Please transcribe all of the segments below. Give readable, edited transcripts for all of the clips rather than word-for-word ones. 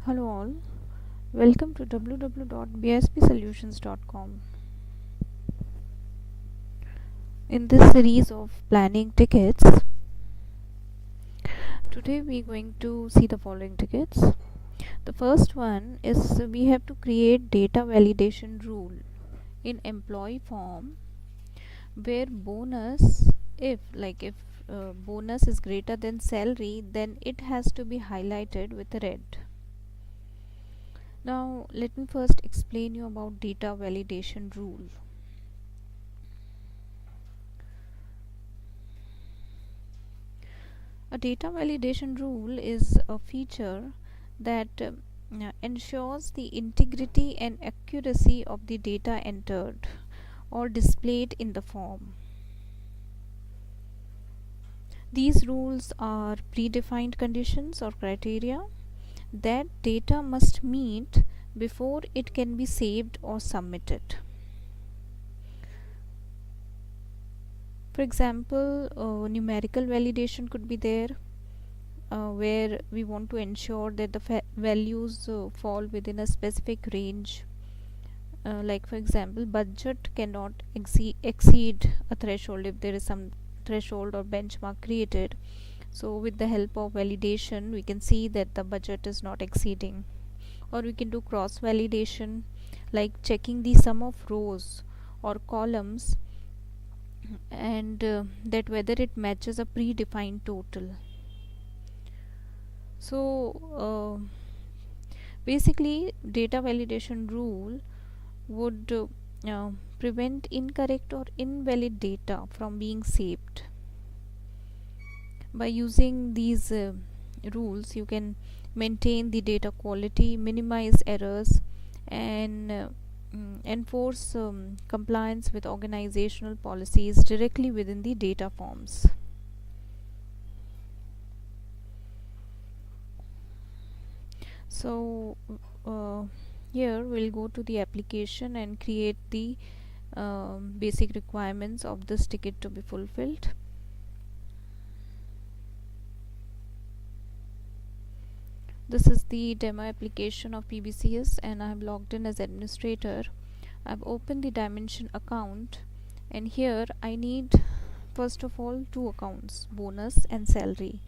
Hello all, welcome to www.bispsolutions.com. In this series of planning tickets, today we're going to see the following tickets. The first one is we have to create data validation rule in employee form where bonus, if bonus is greater than salary, then it has to be highlighted with red. Now let me first explain you about data validation rule. A data validation rule is a feature that ensures the integrity and accuracy of the data entered or displayed in the form. These rules are predefined conditions or criteria that data must meet before it can be saved or submitted. For example, numerical validation could be there, where we want to ensure that the values fall within a specific range. Like for example, budget cannot exceed a threshold if there is some threshold or benchmark created. So with the help of validation we can see that the budget is not exceeding. Or we can do cross validation, like checking the sum of rows or columns and that whether it matches a predefined total. So basically data validation rule would prevent incorrect or invalid data from being saved. By using these rules you can maintain the data quality, minimize errors, and enforce compliance with organizational policies directly within the data forms. So here we'll go to the application and create the basic requirements of this ticket to be fulfilled. This is the demo application of PBCS and I have logged in as administrator. I've opened the dimension account, and here I need first of all two accounts, bonus and salary.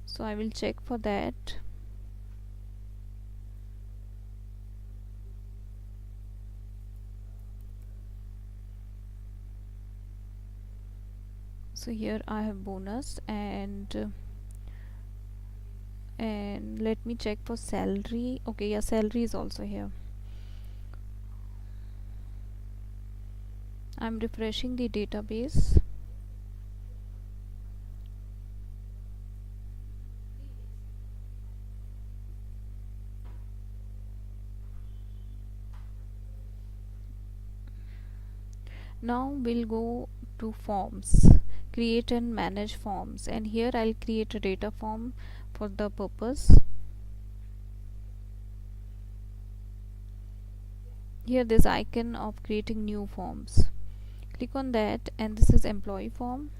So I will check for that. So here I have bonus and let me check for salary. Okay, yeah, salary is also here. I'm refreshing the database. Now we'll go to forms, create and manage forms, and here I'll create a data form for the purpose. Here this icon of creating new forms, click on that, and this is employee form.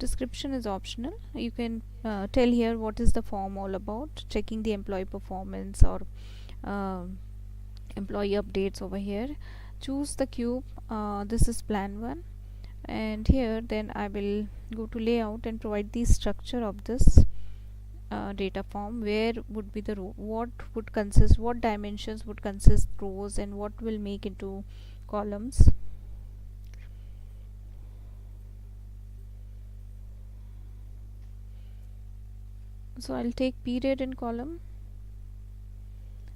Description is optional. You can tell here what is the form all about, checking the employee performance or employee updates over here. Choose the cube. This is plan 1, and here then I will go to layout and provide the structure of this data form, where would be the row, what would consist, what dimensions would consist rows, and what will make into columns. So I'll take period in column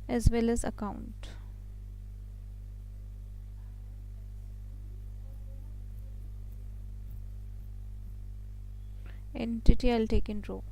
as well as account. Entity I'll take in row.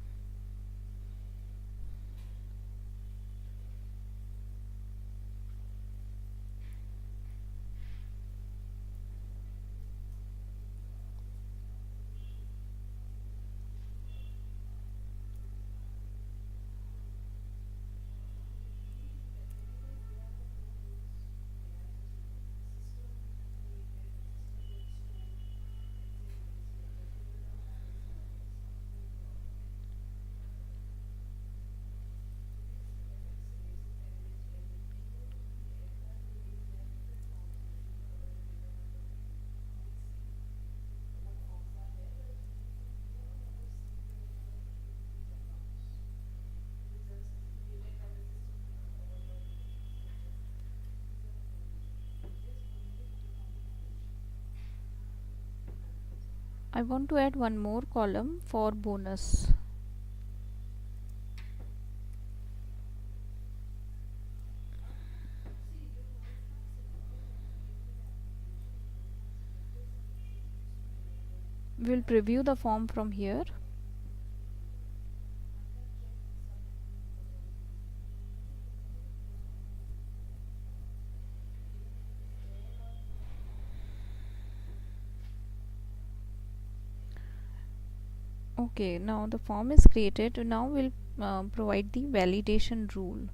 I want to add one more column for bonus. We'll preview the form from here. Okay, now the form is created. Now we'll provide the validation rule.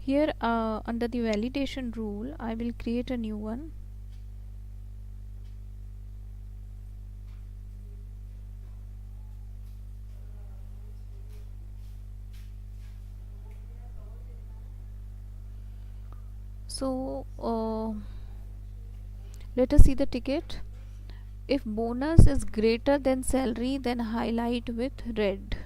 Here under the validation rule, I will create a new one. So let us see the ticket. If bonus is greater than salary, then highlight with red.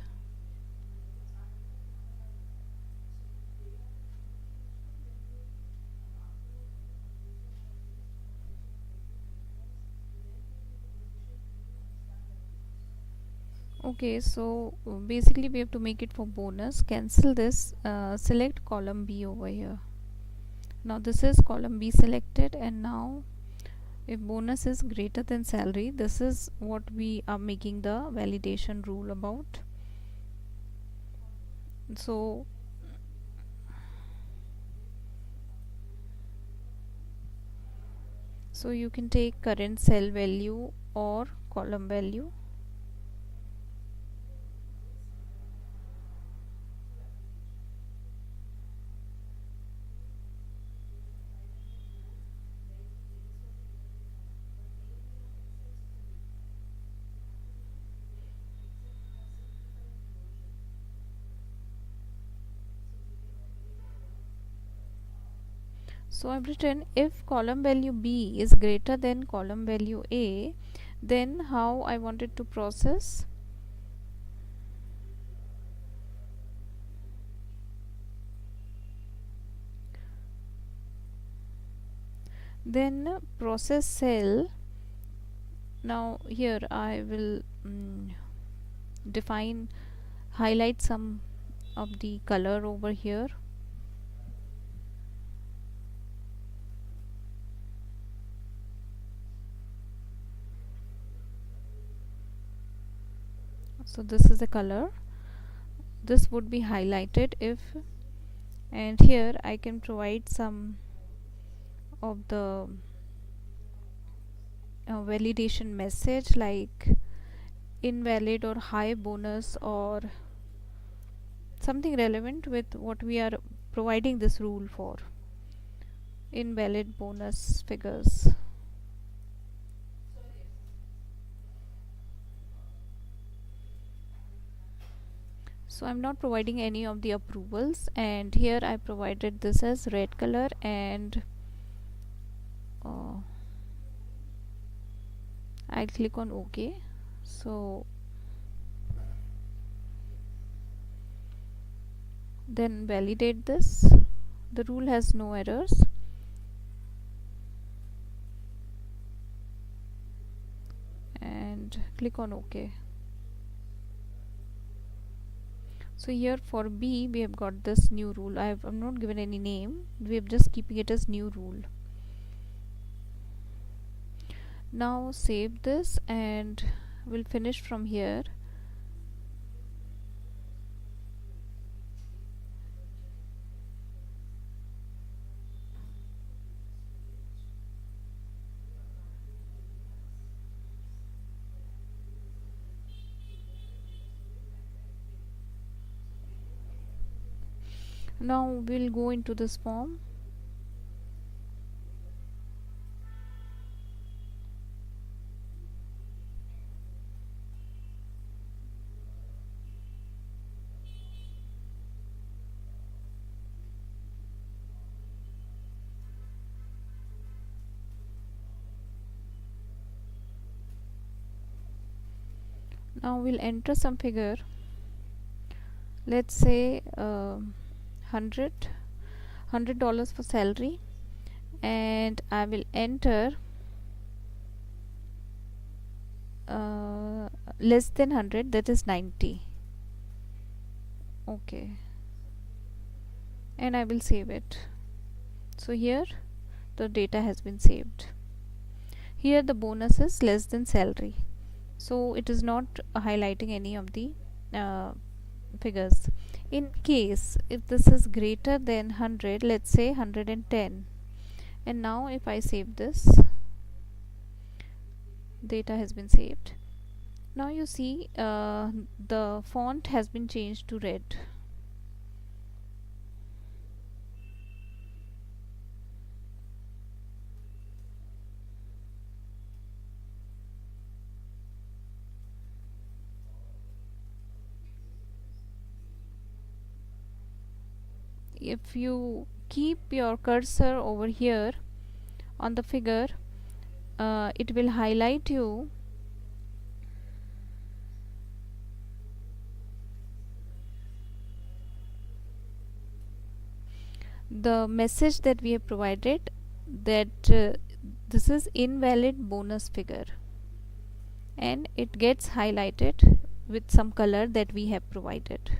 Okay, so basically we have to make it for bonus. Cancel this, select column B over here. Now this is column B selected, and now if bonus is greater than salary, this is what we are making the validation rule about. So you can take current cell value or column value. So I've written if column value B is greater than column value A, then how I wanted to process. Then process cell. Now here I will define, highlight some of the color over here. So this is the color. This would be highlighted if, and here I can provide some of the validation message like invalid or high bonus or something relevant with what we are providing this rule for. Invalid bonus figures. So I'm not providing any of the approvals, and here I provided this as red color, and I'll click on OK. So then validate this. The rule has no errors. And click on OK. So here for B we have got this new rule. I'm not given any name. We have just keeping it as new rule. Now save this and we'll finish from here. Now we'll go into this form. Now we'll enter some figure. Let's say $100 for salary, and I will enter less than 100, that is 90. Okay, and I will save it. So here the data has been saved. Here the bonus is less than salary, so it is not highlighting any of the figures. In case if this is greater than 100, let's say 110, and now if I save this, data has been saved. Now you see the font has been changed to red. If you keep your cursor over here on the figure, it will highlight you the message that we have provided, that this is invalid bonus figure, and it gets highlighted with some color that we have provided.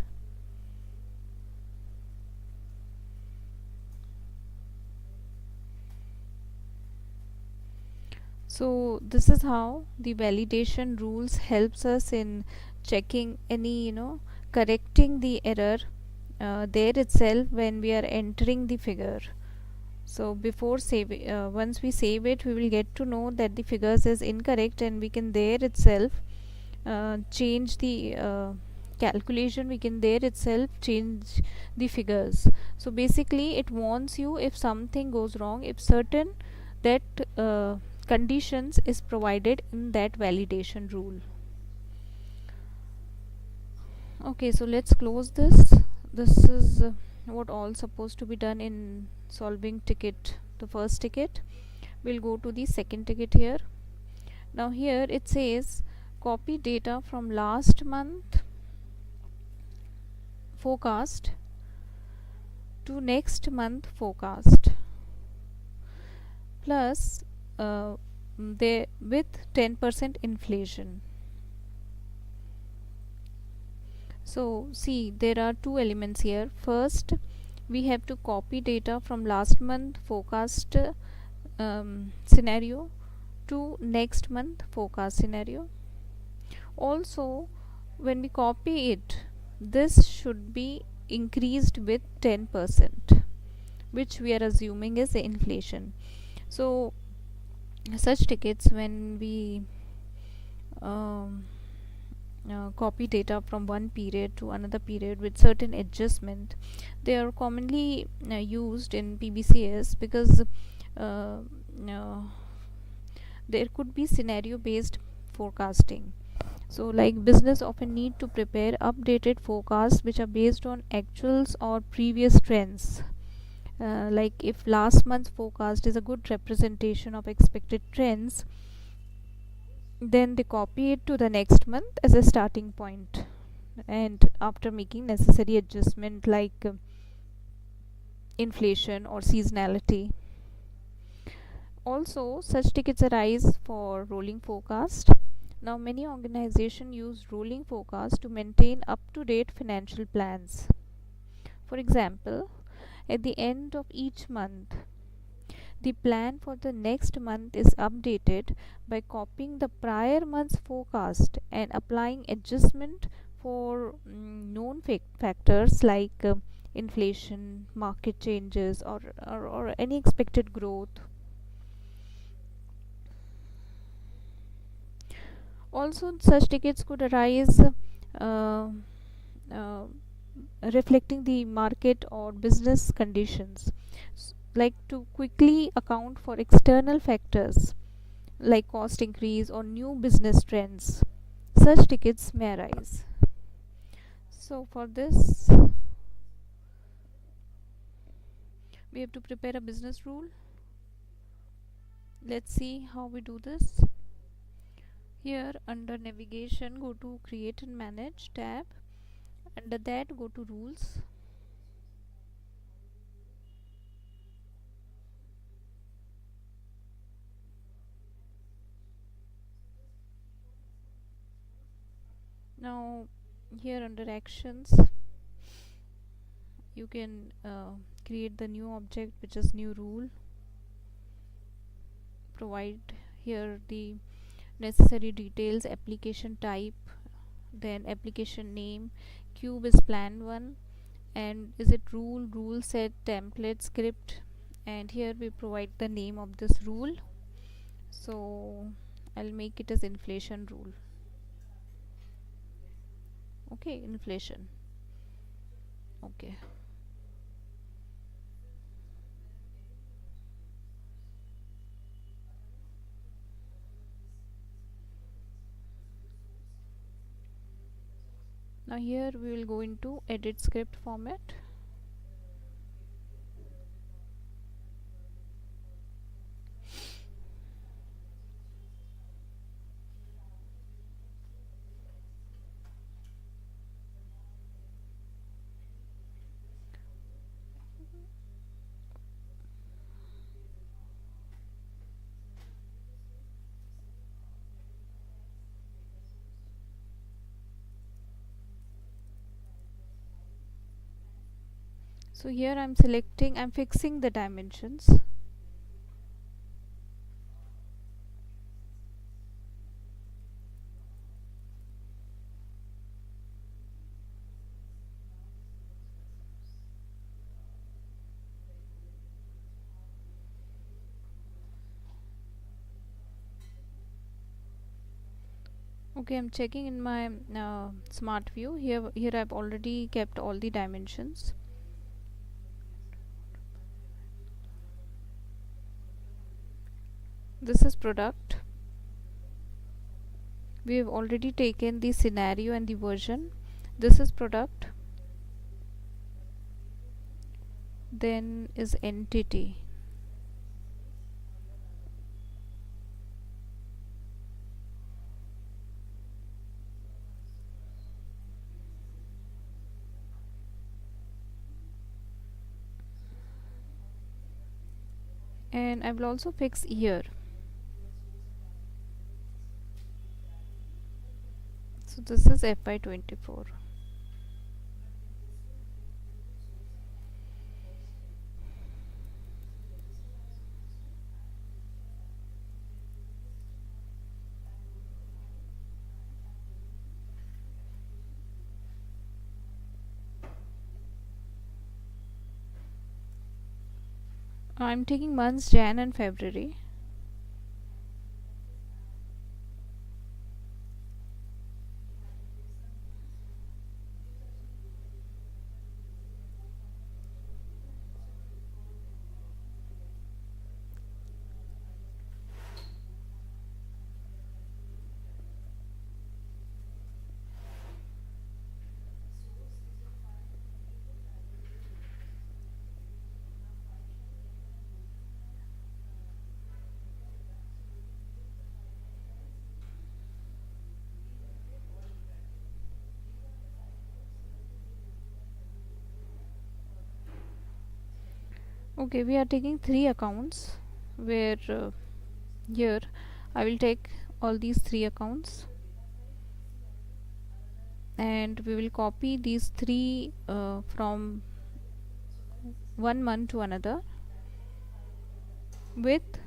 So this is how the validation rules helps us in checking any, correcting the error there itself when we are entering the figure. So before once we save it, we will get to know that the figures is incorrect, and we can there itself change the calculation. We can there itself change the figures. So basically it warns you if something goes wrong, if certain that conditions is provided in that validation rule. Okay, so let's close this. This is what all supposed to be done in solving ticket, the first ticket. We'll go to the second ticket here. Now here it says copy data from last month forecast to next month forecast, plus they with 10% inflation. So see, there are two elements here. First, we have to copy data from last month forecast scenario to next month forecast scenario. Also, when we copy it, this should be increased with 10%, which we are assuming is the inflation. So such tickets, when we copy data from one period to another period with certain adjustment, they are commonly used in PBCS because there could be scenario based forecasting. So like business often need to prepare updated forecasts which are based on actuals or previous trends. Like if last month's forecast is a good representation of expected trends, then they copy it to the next month as a starting point, and after making necessary adjustment like inflation or seasonality. Also, such tickets arise for rolling forecast. Now many organizations use rolling forecast to maintain up to date financial plans. For example, at the end of each month, the plan for the next month is updated by copying the prior month's forecast and applying adjustment for known factors like inflation, market changes, or any expected growth. Also, such tickets could arise uh, uh, reflecting the market or business conditions, like to quickly account for external factors like cost increase or new business trends. Such tickets may arise. So for this, we have to prepare a business rule. Let's see how we do this. Here under navigation, go to create and manage tab. Under that, go to rules. Now here under actions, you can create the new object, which is new rule. Provide here the necessary details, application type, then application name, cube is plan 1, and is it rule set, template, script, and here we provide the name of this rule. So I'll make it as inflation rule. Okay, inflation. Okay. Now here we will go into edit script format. So here I'm fixing the dimensions. Okay, I'm checking in my smart view. Here I've already kept all the dimensions. This is product. We have already taken the scenario and the version. This is product. Then is entity. And I will also fix year. So this is FY24. I'm taking months Jan and February. Okay, we are taking 3 accounts, where here I will take all these 3 accounts, and we will copy these 3 from one month to another with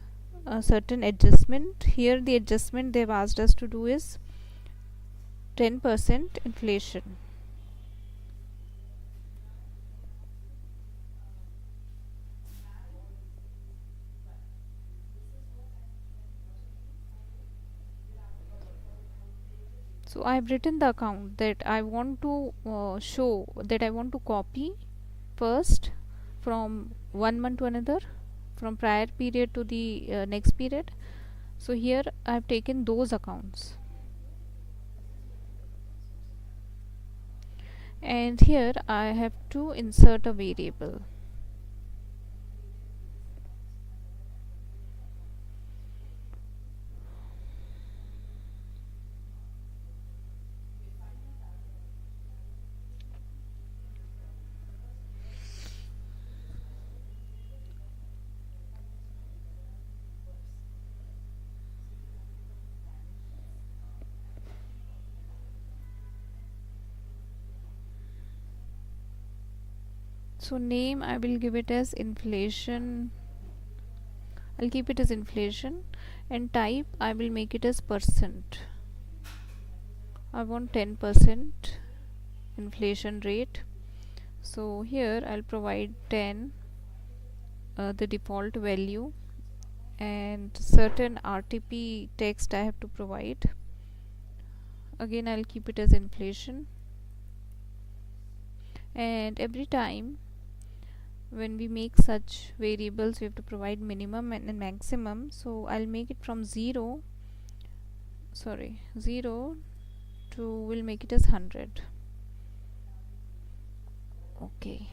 a certain adjustment. Here the adjustment they've asked us to do is 10% inflation. So I have written the account that I want to show, that I want to copy first from one month to another, from prior period to the next period. So here I have taken those accounts, and here I have to insert a variable. So name I will give it as inflation. I'll keep it as inflation, and type I will make it as percent. I want 10% inflation rate. So here I'll provide 10, the default value, and certain RTP text I have to provide. Again I'll keep it as inflation, and every time when we make such variables we have to provide minimum and maximum. So I'll make it from 0 to, we'll make it as 100. Okay,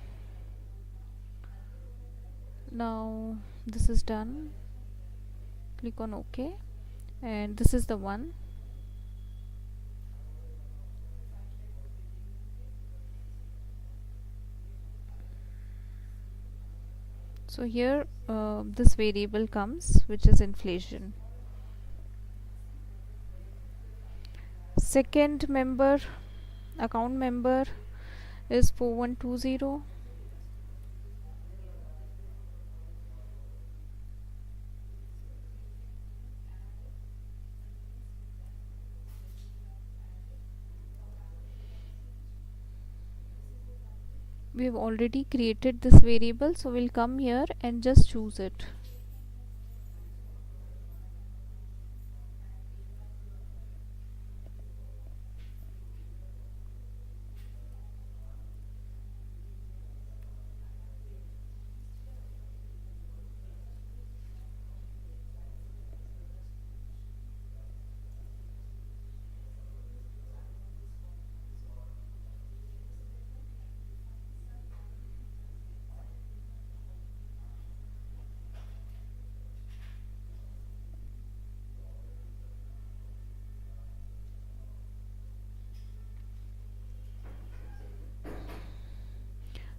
now this is done. Click on OK, and this is the one. So here this variable comes, which is inflation. Second member, account member, is 4120. We have already created this variable, so we'll come here and just choose it.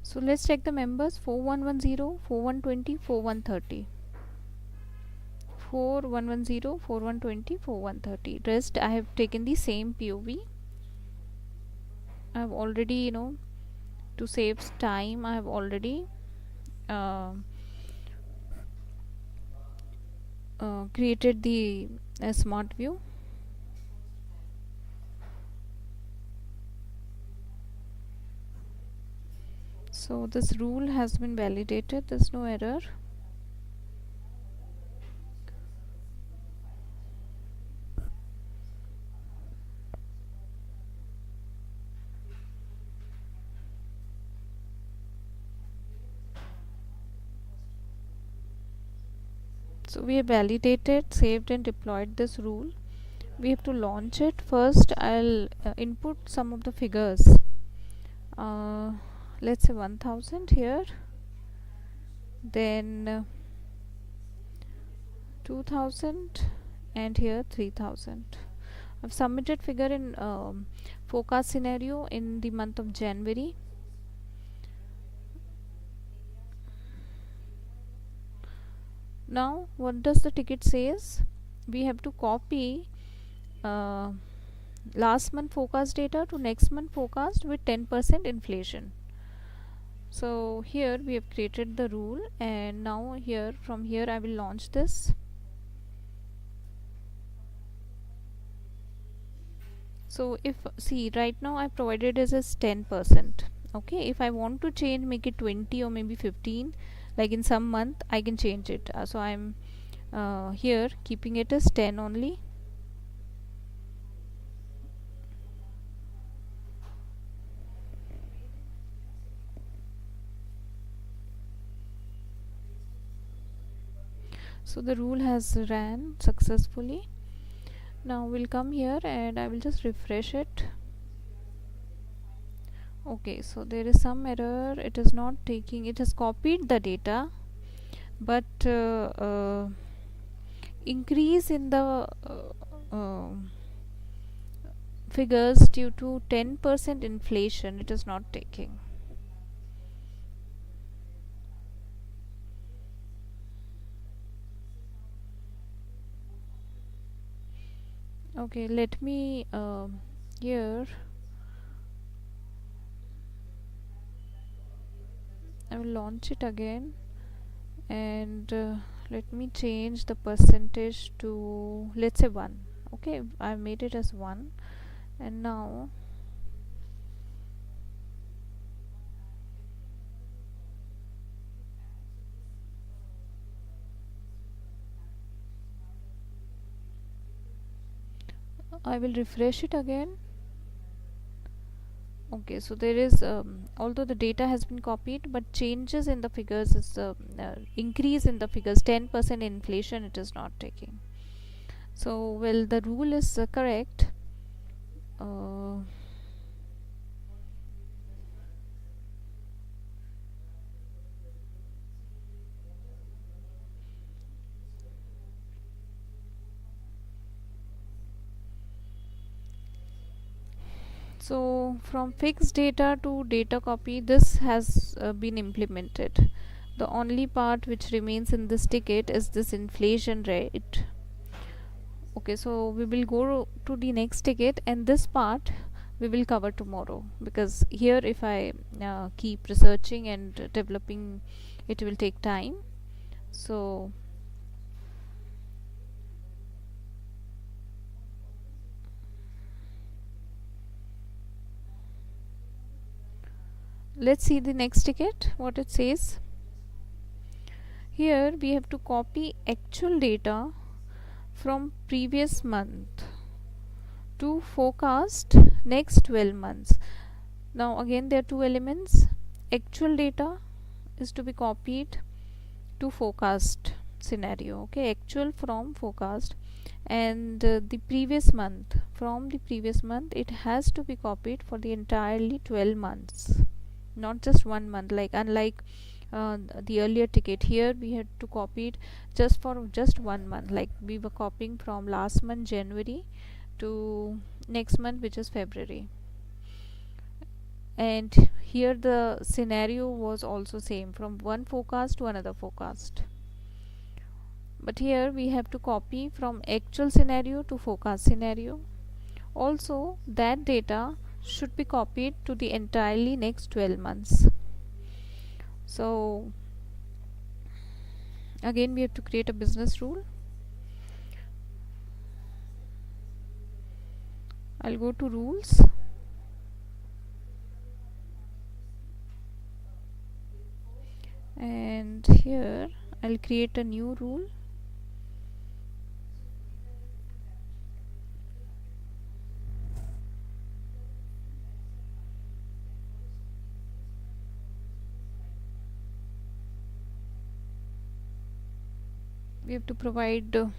So let's check the members: 4110, 4120, 4130. 4110, 4120, 4130. Rest I have taken the same POV. I have already, to save time, I have already created the smart view. So this rule has been validated, there's no error. So we have validated, saved and deployed this rule. We have to launch it. First I'll input some of the figures. Let's say 1000 here, then 2000, and here 3000. I've submitted figure in forecast scenario in the month of January. Now what does the ticket says? We have to copy last month forecast data to next month forecast with 10% inflation. So here we have created the rule, and now here, from here I will launch this. So if, see, right now I provided as 10%. Okay, if I want to change, make it 20 or maybe 15, like in some month I can change it. So I'm here keeping it as 10 only. So the rule has ran successfully. Now we'll come here and I will just refresh it. Okay, so there is some error. It is not taking, it has copied the data, but increase in the figures due to 10% inflation it is not taking. Okay, let me here I will launch it again, and let me change the percentage to, let's say, 1. Okay, I made it as 1, and now I will refresh it again. Okay, so there is although the data has been copied, but changes in the figures is increase in the figures, 10% inflation it is not taking. So well, the rule is correct. uh, so from fixed data to data copy, this has been implemented. The only part which remains in this ticket is this inflation rate. Okay, so we will go to the next ticket, and this part we will cover tomorrow, because here if I keep researching and developing, it will take time. So let's see the next ticket, what it says. Here we have to copy actual data from previous month to forecast next 12 months. Now again there are two elements. Actual data is to be copied to forecast scenario. Okay, actual from forecast, and the previous month, from the previous month it has to be copied for the entirely 12 months, not just 1 month, like unlike the earlier ticket. Here we had to copy it just for just 1 month, like we were copying from last month January to next month, which is February. And here the scenario was also same, from one forecast to another forecast. But here we have to copy from actual scenario to forecast scenario. Also that data should be copied to the entirely next 12 months. So again we have to create a business rule. I'll go to rules, and here I'll create a new rule. We have to provide the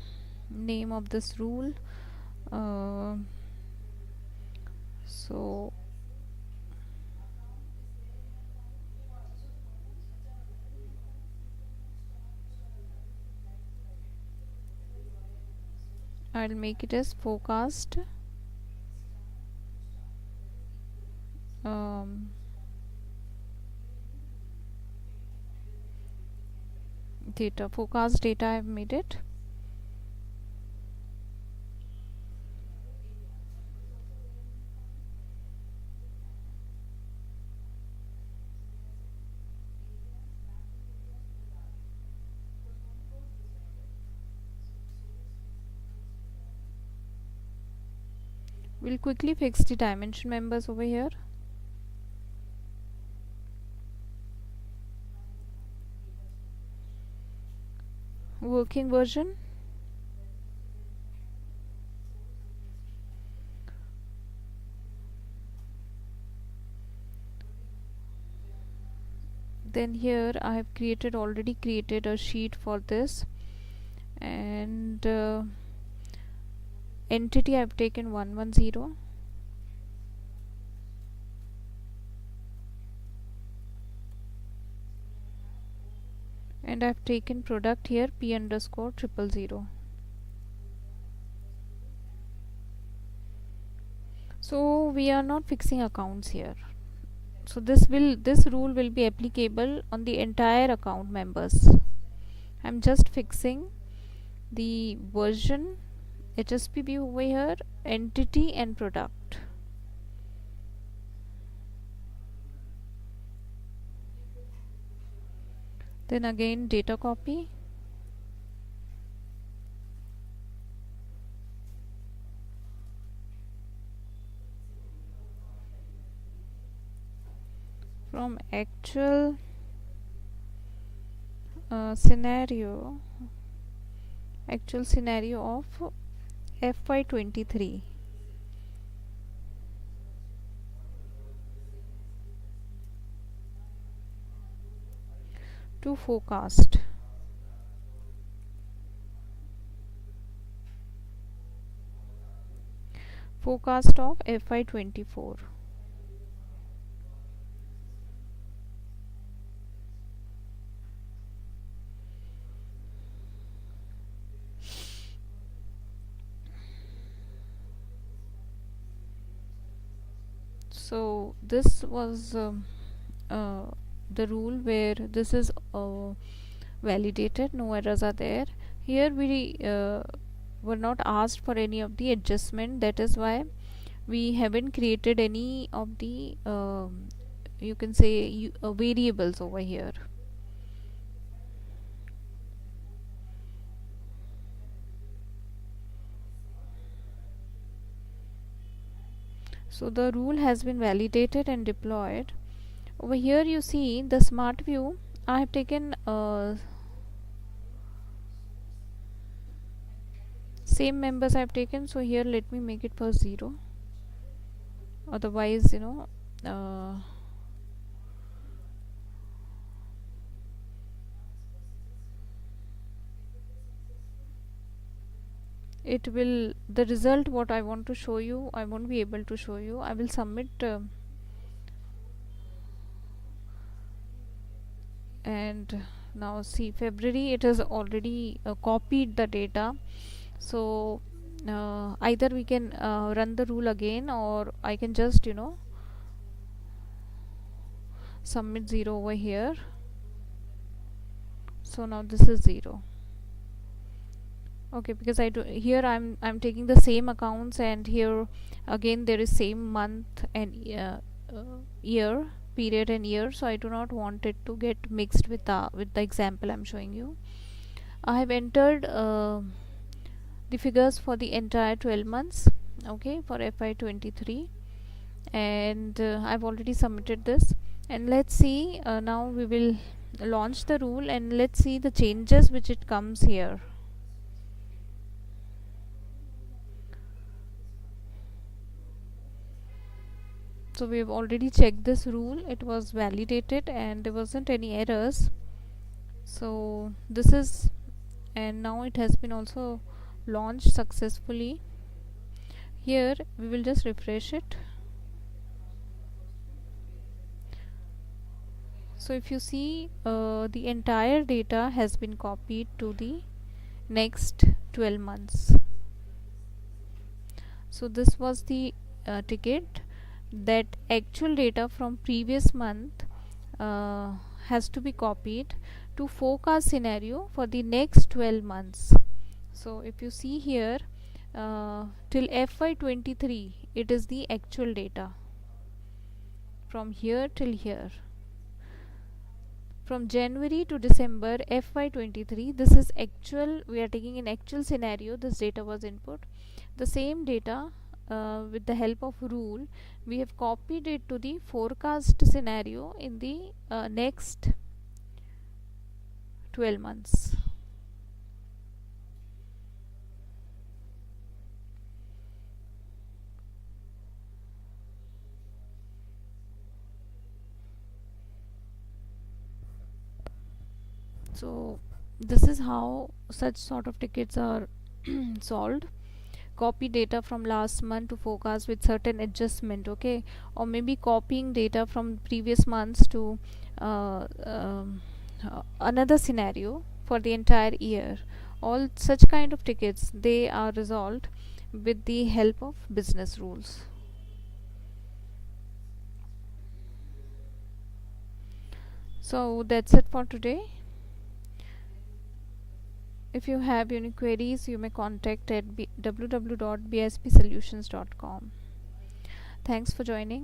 name of this rule. So I'll make it as forecast data, forecast data. I've made it. We'll quickly fix the dimension members over here. Working version. Then here I have already created a sheet for this, and entity I've taken 110, and I've taken product here P underscore 000. So we are not fixing accounts here. So this rule will be applicable on the entire account members. I'm just fixing the version, HSPB over here, entity and product. Then again data copy. From actual scenario of FY23 to forecast. Forecast of FY24. So this was the rule where this is validated, no errors are there. Here we were not asked for any of the adjustment, that is why we haven't created any of the you can say variables over here. So the rule has been validated and deployed. Over here you see the smart view. I have taken same members I have taken, so here let me make it for 0, otherwise it will, the result what I want to show you, I won't be able to show you. I will submit and now see February, it has already copied the data. So either we can run the rule again, or I can just submit 0 over here. So now this is 0. Okay, because here I'm taking the same accounts, and here again there is same month and year, period and year, so I do not want it to get mixed with the example I'm showing you. I have entered the figures for the entire 12 months, okay, for FY23, and I've already submitted this. And let's see, now we will launch the rule, and let's see the changes which it comes here. So we have already checked this rule, it was validated and there wasn't any errors. So this is, and now it has been also launched successfully. Here we will just refresh it. So if you see, the entire data has been copied to the next 12 months. So this was the ticket, that actual data from previous month has to be copied to forecast scenario for the next 12 months. So if you see here, till FY23 it is the actual data from here till here. From January to December FY23, this is actual, we are taking an actual scenario, this data was input. The same data, with the help of rule, we have copied it to the forecast scenario in the next 12 months. So this is how such sort of tickets are solved. Copy data from last month to forecast with certain adjustment, okay, or maybe copying data from previous months to another scenario for the entire year. All such kind of tickets, they are resolved with the help of business rules. So that's it for today. If you have any queries, you may contact at www.bispsolutions.com. Thanks for joining.